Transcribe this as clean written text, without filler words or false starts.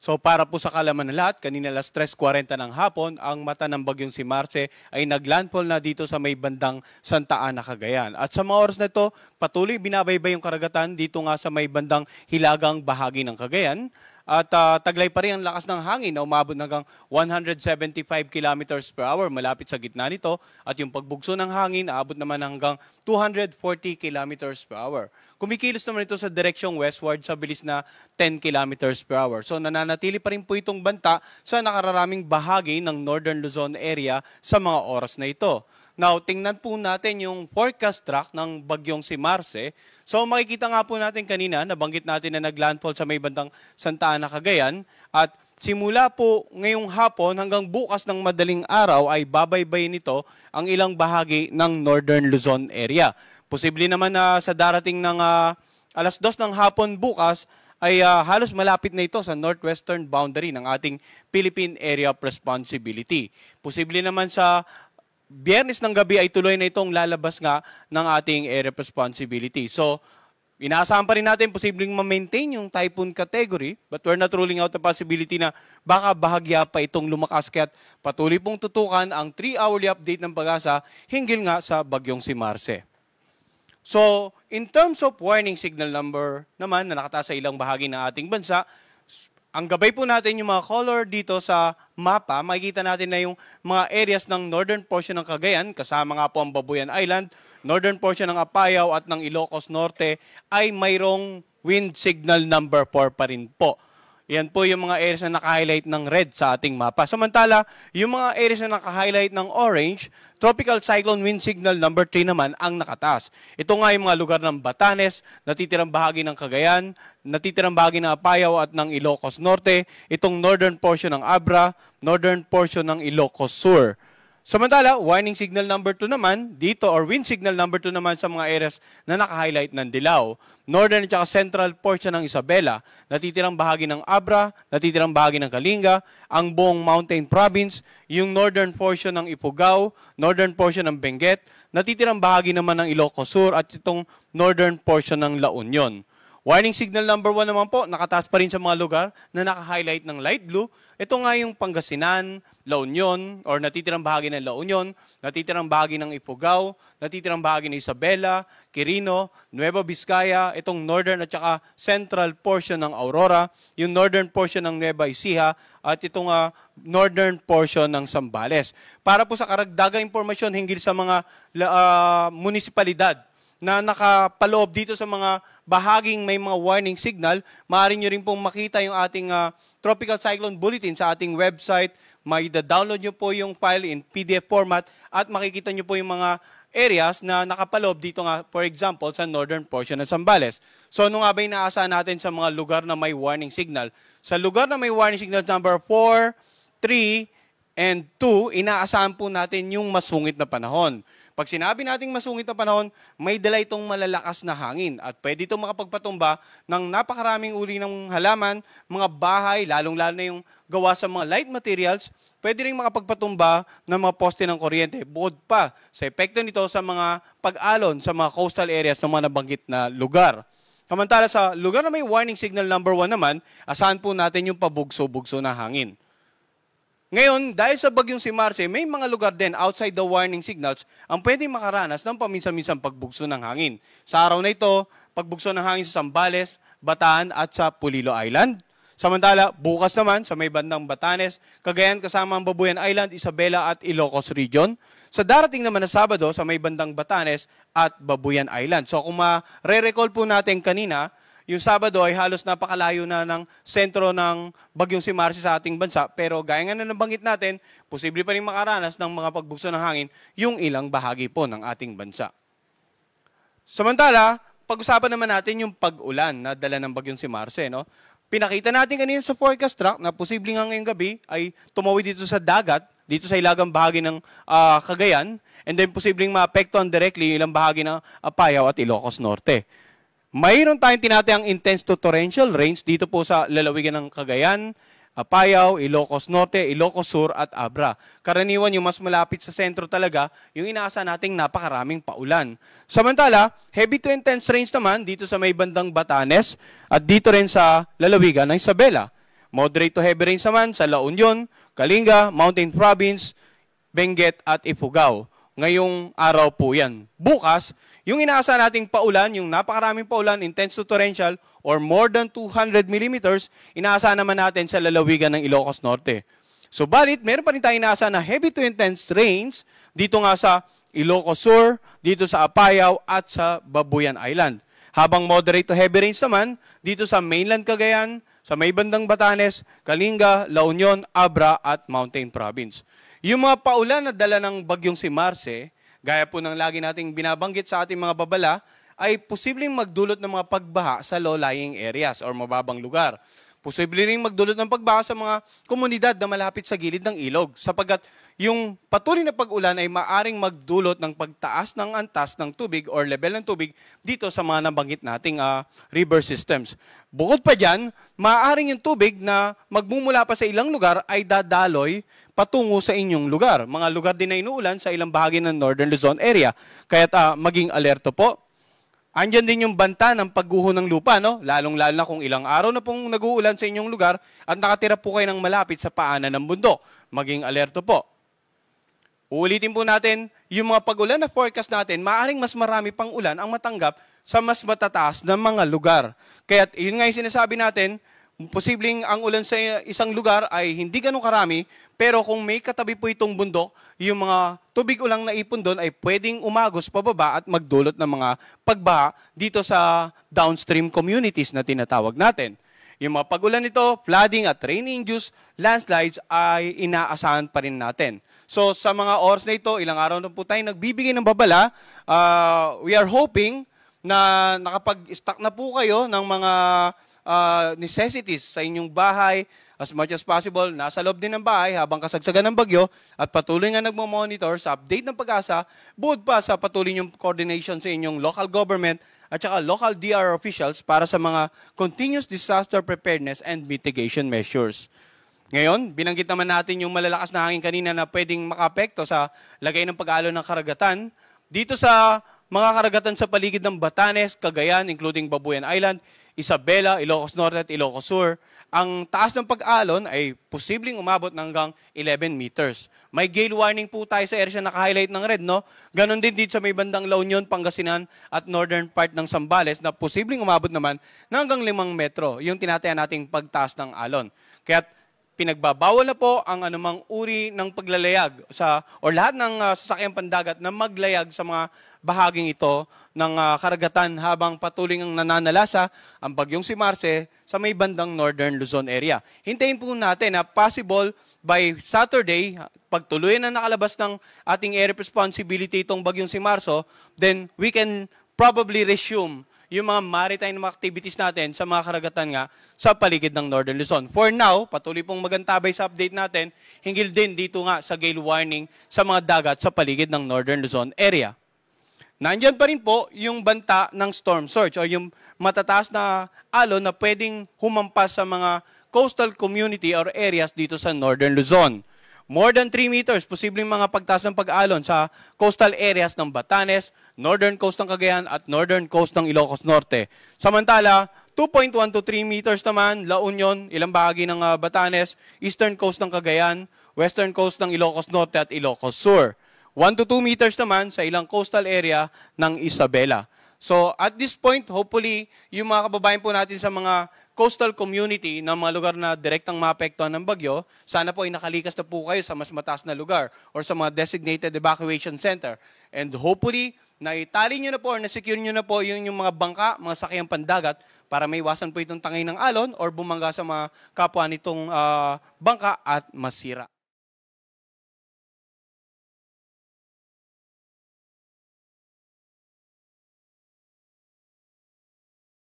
So para po sa kalaman ng lahat, kanina 3:40 ng hapon, ang mata ng bagyong si Marce ay naglandfall na dito sa may bandang Santa Ana, Cagayan. At sa mga oras na ito, patuloy binabaybay yung karagatan dito nga sa may bandang hilagang bahagi ng Cagayan. At taglay pa rin ang lakas ng hangin na umabot hanggang 175 kilometers per hour malapit sa gitna nito. At yung pagbugso ng hangin, aabot naman hanggang 240 kilometers per hour. Kumikilos naman ito sa direksyong westward sa bilis na 10 kilometers per hour. So nananatili pa rin po itong banta sa nakararaming bahagi ng Northern Luzon area sa mga oras na ito. Now, tingnan po natin yung forecast track ng bagyong si Marce. So makikita nga po natin kanina, nabanggit natin na naglandfall sa may bandang Santa Ana, Cagayan. At simula po ngayong hapon hanggang bukas ng madaling araw ay babaybayin nito ang ilang bahagi ng Northern Luzon area. Posible naman na sa darating ng alas 2 ng hapon bukas ay halos malapit na ito sa northwestern boundary ng ating Philippine Area of Responsibility. Posible naman sa Biyernes ng gabi ay tuloy na itong lalabas nga ng ating area of responsibility. So, inaasahan pa rin natin posibleng ma-maintain yung typhoon category, but we're not ruling out the possibility na baka bahagya pa itong lumakas. Kaya't patuloy pong tutukan ang 3-hourly update ng Pag-asa hinggil nga sa bagyong si Marce. So, in terms of warning signal number naman na nakataas sa ilang bahagi ng ating bansa, ang gabay po natin yung mga color dito sa mapa, makikita natin na yung mga areas ng northern portion ng Cagayan, kasama nga po ang Babuyan Island, northern portion ng Apayao at ng Ilocos Norte ay mayroong wind signal number 4 pa rin po. Yan po yung mga areas na naka-highlight ng red sa ating mapa. Samantala, yung mga areas na naka-highlight ng orange, tropical cyclone wind signal number 3 naman ang nakataas. Ito nga yung mga lugar ng Batanes, natitirang bahagi ng Cagayan, natitirang bahagi ng Apayao at ng Ilocos Norte, itong northern portion ng Abra, northern portion ng Ilocos Sur. Samantala, warning signal number 2 naman dito or wind signal number 2 naman sa mga areas na naka-highlight ng dilaw. Northern at central portion ng Isabela, natitirang bahagi ng Abra, natitirang bahagi ng Kalinga, ang buong Mountain Province, yung northern portion ng Ifugao, northern portion ng Benguet, natitirang bahagi naman ng Ilocos Sur at itong northern portion ng La Union. Warning signal number 1 naman po, nakataas pa rin sa mga lugar na naka-highlight ng light blue. Ito nga yung Pangasinan, La Union, or natitirang bahagi ng La Union, natitirang bahagi ng Ifugao, natitirang bahagi ng Isabela, Quirino, Nueva Vizcaya, itong northern at saka central portion ng Aurora, yung northern portion ng Nueva Ecija, at itong northern portion ng Zambales. Para po sa karagdagang impormasyon hinggil sa mga munisipalidad na nakapaloob dito sa mga bahaging may mga warning signal, maaari nyo rin pong makita yung ating Tropical Cyclone Bulletin sa ating website. May download nyo po yung file in PDF format at makikita nyo po yung mga areas na nakapaloob dito nga, for example, sa northern portion ng Zambales. So, ano nga ba yung inaasahan natin sa mga lugar na may warning signal? Sa lugar na may warning signal number 4, 3, and 2, inaasahan po natin yung masungit na panahon. Pag sinabi nating masungit na panahon, may dala itong malalakas na hangin at pwede itong makapagpatumba ng napakaraming uri ng halaman, mga bahay, lalong-lalo na yung gawa sa mga light materials, pwede rin makapagpatumba ng mga poste ng kuryente. Bukod pa sa epekto nito sa mga pag-alon sa mga coastal areas ng mga nabanggit na lugar. Samantala sa lugar na may warning signal number 1 naman, asahan po natin yung pabugso-bugso na hangin. Ngayon, dahil sa bagyong si Marce, may mga lugar din outside the warning signals ang pwedeng makaranas ng paminsan-minsan pagbugso ng hangin. Sa araw na ito, pagbugso ng hangin sa Zambales, Bataan at sa Pulilo Island. Samantala, bukas naman sa may bandang Batanes, Cagayan kasama ang Babuyan Island, Isabela at Ilocos Region. Sa darating naman na Sabado sa may bandang Batanes at Babuyan Island. So kung ma-recall po natin kanina, yung Sabado ay halos napakalayo na ng sentro ng bagyong si Marce sa ating bansa. Pero gaya nga na nabanggit natin, posible pa rin makaranas ng mga pagbugso ng hangin yung ilang bahagi po ng ating bansa. Samantala, pag-usapan naman natin yung pag-ulan na dala ng bagyong si Marce. No? Pinakita natin kanina sa forecast track na posibleng nga ngayong gabi ay tumawid dito sa dagat, dito sa ilagang bahagi ng Cagayan, and then posibleng maapektuhan directly yung ilang bahagi ng Apayao at Ilocos Norte. Mayroon tayong tinatayang intense to torrential rains dito po sa lalawigan ng Cagayan, Apayao, Ilocos Norte, Ilocos Sur at Abra. Karaniwan yung mas malapit sa sentro talaga, yung inaasahan nating napakaraming paulan. Samantala, heavy to intense rains naman dito sa may bandang Batanes at dito rin sa lalawigan ng Isabela. Moderate to heavy rains naman sa La Union, Kalinga, Mountain Province, Benguet at Ifugao. Ngayong araw po yan. Bukas, yung inaasahan nating paulan, yung napakaraming paulan, intense to torrential, or more than 200 millimeters, inaasahan naman natin sa lalawigan ng Ilocos Norte. So, balit, meron pa rin tayo inaasahan na heavy to intense rains dito nga sa Ilocos Sur, dito sa Apayao at sa Babuyan Island. Habang moderate to heavy rains naman dito sa mainland Cagayan, sa may bandang Batanes, Kalinga, La Union, Abra at Mountain Province. Yung mga paulan na dala ng bagyong si Marce, gaya po ng lagi nating binabanggit sa ating mga babala, ay posibleng magdulot ng mga pagbaha sa low-lying areas or mababang lugar. Posible rin magdulot ng pagbaha sa mga komunidad na malapit sa gilid ng ilog sapagkat yung patuloy na pag-ulan ay maaring magdulot ng pagtaas ng antas ng tubig or level ng tubig dito sa mga nabanggit nating river systems. Bukod pa dyan, maaring yung tubig na magmumula pa sa ilang lugar ay dadaloy patungo sa inyong lugar. Mga lugar din na inuulan sa ilang bahagi ng Northern Luzon area. Kaya't maging alerto po. Andyan din yung banta ng pagguho ng lupa, no? Lalong-lalo na kung ilang araw na pong nag-uulan sa inyong lugar at nakatira po kayo ng malapit sa paanan ng bundok. Maging alerto po. Uulitin po natin, yung mga pag-ulan na forecast natin, maaaring mas marami pang ulan ang matanggap sa mas matataas na mga lugar. Kaya yun nga yung sinasabi natin, posibleng ang ulan sa isang lugar ay hindi ganun karami, pero kung may katabi po itong bundok, yung mga tubig ulang na ipon doon ay pwedeng umagos pababa at magdulot ng mga pagbaha dito sa downstream communities na tinatawag natin. Yung mga pag-ulan nito, flooding at rain-induced landslides ay inaasahan pa rin natin. So sa mga oras na ito, ilang araw na po tayo nagbibigay ng babala, we are hoping na nakapag-stock na po kayo ng mga necessities sa inyong bahay as much as possible. Nasa loob din ng bahay habang kasagsagan ng bagyo at patuloy nga nagmo-monitor sa update ng Pag-asa, bukod pa sa patuloy yung coordination sa inyong local government at saka local DR officials para sa mga continuous disaster preparedness and mitigation measures. Ngayon, binanggit naman natin yung malalakas na hangin kanina na pwedeng makaapekto sa lagay ng pag-aalon ng karagatan. Dito sa mga karagatan sa paligid ng Batanes, Cagayan, including Babuyan Island, Isabela, Ilocos Norte at Ilocos Sur, ang taas ng pag-alon ay posibleng umabot ng hanggang 11 meters. May gale warning po tayo sa area na naka-highlight ng red, no? Ganon din dito sa may bandang La Union, Pangasinan at northern part ng Zambales na posibleng umabot naman ng hanggang 5 metro, yung tinataya nating pagtaas ng alon. Kaya pinagbabawal na po ang anumang uri ng paglalayag o lahat ng sasakyang pandagat na maglayag sa mga bahaging ito ng karagatan habang patuloy ang nananalasa ang bagyong si Marce sa may bandang Northern Luzon area. Hintayin po natin na possible by Saturday, pagtuloy na nakalabas ng ating area responsibility itong bagyong si Marso, then we can probably resume yung mga maritime activities natin sa mga karagatan nga sa paligid ng Northern Luzon. For now, patuloy pong magantabay sa update natin, hinggil din dito nga sa gale warning sa mga dagat sa paligid ng Northern Luzon area. Nandyan pa rin po yung banta ng storm surge o yung matataas na alon na pwedeng humampas sa mga coastal community or areas dito sa Northern Luzon. More than 3 meters, posibleng mga pagtaas ng pag-alon sa coastal areas ng Batanes, northern coast ng Cagayan at northern coast ng Ilocos Norte. Samantala, 2.1 to 3 meters naman, La Union, ilang bahagi ng Batanes, eastern coast ng Cagayan, western coast ng Ilocos Norte at Ilocos Sur. 1 to 2 meters naman sa ilang coastal area ng Isabela. So at this point, hopefully, yung mga kababayan po natin sa mga coastal community ng mga lugar na direktang maapektuhan ng bagyo, sana po ay nakalikas na po kayo sa mas mataas na lugar or sa mga designated evacuation center. And hopefully, naitali nyo na po or na-secure nyo na po yung mga bangka, mga sakyang pandagat para may iwasan po itong tangay ng alon or bumangga sa mga kapwa nitong bangka at masira.